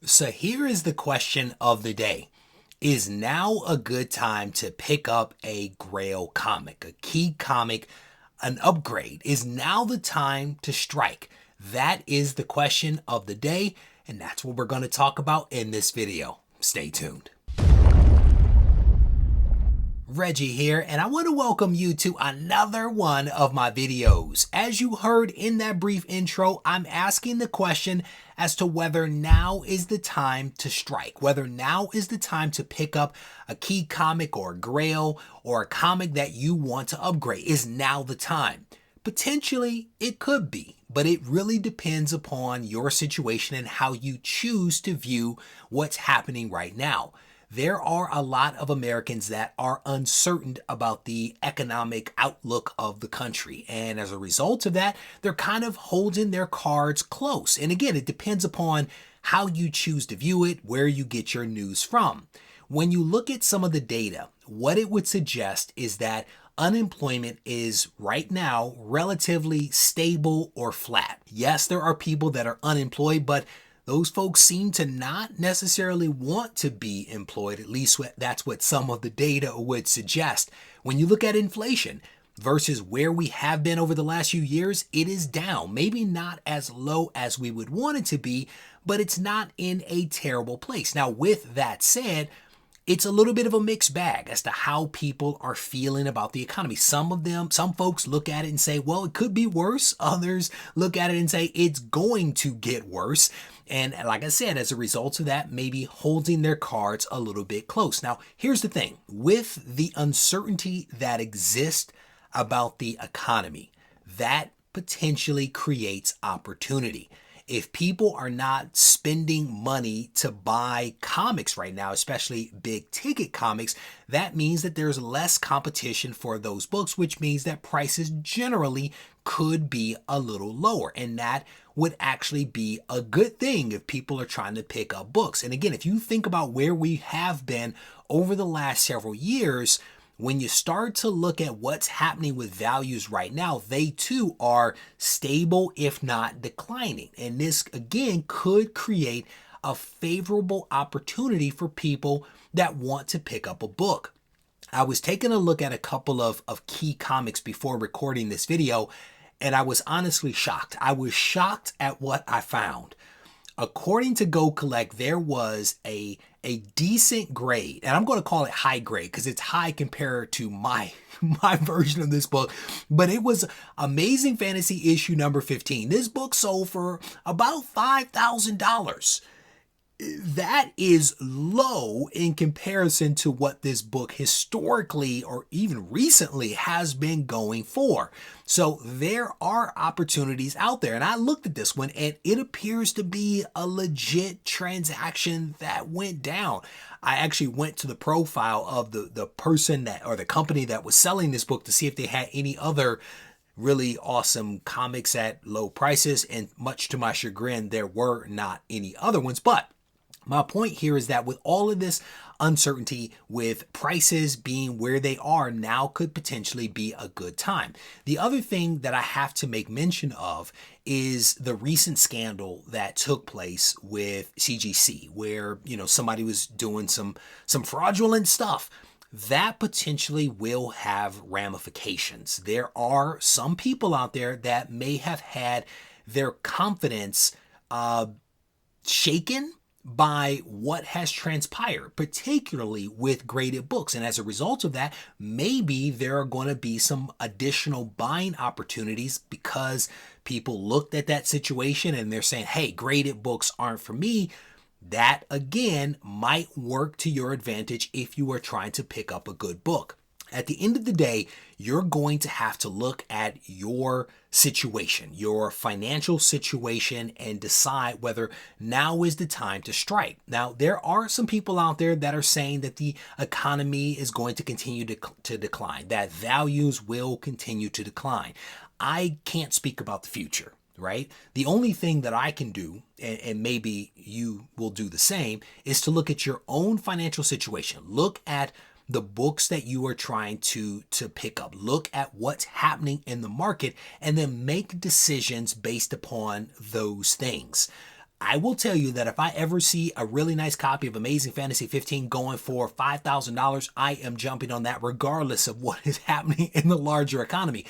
So here is the question of the day. Is now a good time to pick up a grail comic, a key comic, an upgrade? Is now the time to strike? That is the question of the day, and that's what we're going to talk about in this video. Stay tuned. Reggie here, and I want to welcome you to another one of my videos. As you heard in that brief intro, I'm asking the question as to whether now is the time to strike, whether now is the time to pick up a key comic or a grail or a comic that you want to upgrade. Is now the time? Potentially, it could be, but it really depends upon your situation and how you choose to view what's happening right now. There are a lot of Americans that are uncertain about the economic outlook of the country. And as a result of that, they're kind of holding their cards close. And again, it depends upon how you choose to view it, where you get your news from. When you look at some of the data, what it would suggest is that unemployment is right now relatively stable or flat. Yes, there are people that are unemployed, but those folks seem to not necessarily want to be employed. At least that's what some of the data would suggest. When you look at inflation versus where we have been over the last few years, it is down. Maybe not as low as we would want it to be, but it's not in a terrible place. Now, with that said, it's a little bit of a mixed bag as to how people are feeling about the economy. Some folks look at it and say, well, it could be worse. Others look at it and say it's going to get worse. And like I said, as a result of that, maybe holding their cards a little bit close. Now, here's the thing. With the uncertainty that exists about the economy, that potentially creates opportunity. If people are not spending money to buy comics right now, especially big ticket comics, that means that there's less competition for those books, which means that prices generally could be a little lower. And that would actually be a good thing if people are trying to pick up books. And again, if you think about where we have been over the last several years, when you start to look at what's happening with values right now, they too are stable, if not declining. And this, again, could create a favorable opportunity for people that want to pick up a book. I was taking a look at a couple of key comics before recording this video, and I was honestly shocked. I was shocked at what I found. According to Go Collect, there was a decent grade, and I'm going to call it high grade because it's high compared to my version of this book, but it was Amazing Fantasy issue number 15. This book sold for about $5,000. That is low in comparison to what this book historically or even recently has been going for. So there are opportunities out there. And I looked at this one and it appears to be a legit transaction that went down. I actually went to the profile of the person that, or the company that was selling this book to see if they had any other really awesome comics at low prices. And much to my chagrin, there were not any other ones. But my point here is that with all of this uncertainty, with prices being where they are, now could potentially be a good time. The other thing that I have to make mention of is the recent scandal that took place with CGC, where, somebody was doing some fraudulent stuff. That potentially will have ramifications. There are some people out there that may have had their confidence shaken by what has transpired, particularly with graded books. And as a result of that, maybe there are going to be some additional buying opportunities because people looked at that situation and they're saying, hey, graded books aren't for me. That, again, might work to your advantage if you are trying to pick up a good book. At the end of the day, you're going to have to look at your situation, your financial situation, and decide whether now is the time to strike. Now, there are some people out there that are saying that the economy is going to continue to decline, that values will continue to decline. I can't speak about the future, right? The only thing that I can do, and maybe you will do the same, is to look at your own financial situation. Look at the books that you are trying to pick up. Look at what's happening in the market and then make decisions based upon those things. I will tell you that if I ever see a really nice copy of Amazing Fantasy 15 going for $5,000, I am jumping on that regardless of what is happening in the larger economy.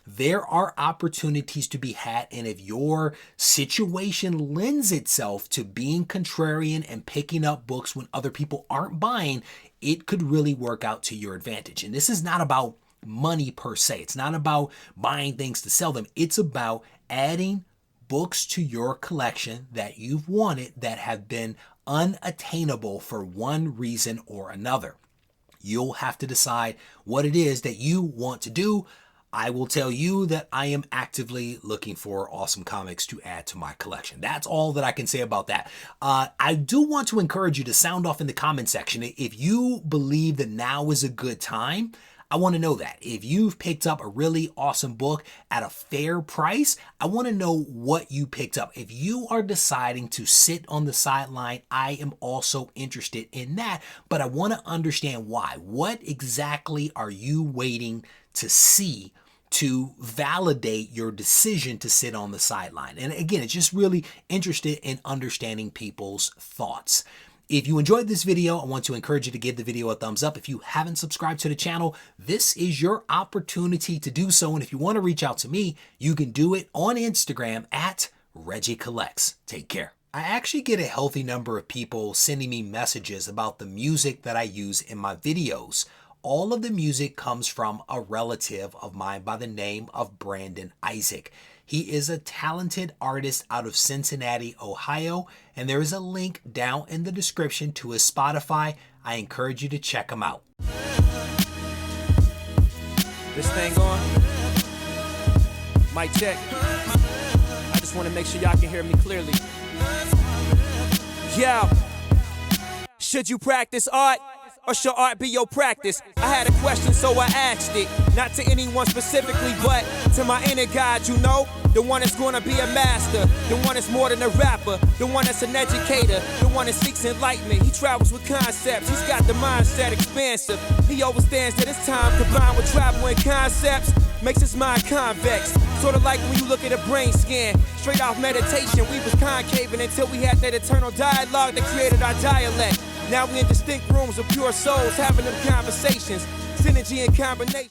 There are opportunities to be had, and if your situation lends itself to being contrarian and picking up books when other people aren't buying, it could really work out to your advantage. And this is not about money per se. It's not about buying things to sell them. It's about adding books to your collection that you've wanted that have been unattainable for one reason or another. You'll have to decide what it is that you want to do. I will tell you that I am actively looking for awesome comics to add to my collection. That's all that I can say about that. I do want to encourage you to sound off in the comment section. If you believe that now is a good time, I want to know that. If you've picked up a really awesome book at a fair price, I want to know what you picked up. If you are deciding to sit on the sideline, I am also interested in that, but I want to understand why. What exactly are you waiting to see to validate your decision to sit on the sideline? And again, it's just really interested in understanding people's thoughts. If you enjoyed this video, I want to encourage you to give the video a thumbs up. If you haven't subscribed to the channel, this is your opportunity to do so. And if you want to reach out to me, you can do it on Instagram at Regie Collects. Take care. I actually get a healthy number of people sending me messages about the music that I use in my videos. All of the music comes from a relative of mine by the name of Brandon Isaac. He is a talented artist out of Cincinnati, Ohio, and there is a link down in the description to his Spotify. I encourage you to check him out. This thing on? Mic check. I just want to make sure y'all can hear me clearly. Yo, should you practice art? Or should art be your practice? I had a question, so I asked it. Not to anyone specifically, but to my inner God, you know? The one that's gonna be a master. The one that's more than a rapper. The one that's an educator. The one that seeks enlightenment. He travels with concepts. He's got the mindset expansive. He understands that his time combined with travel and concepts makes his mind convex. Sort of like when you look at a brain scan. Straight off meditation, we was concaving until we had that eternal dialogue that created our dialect. Now we in distinct rooms of pure souls having them conversations. Synergy and combination.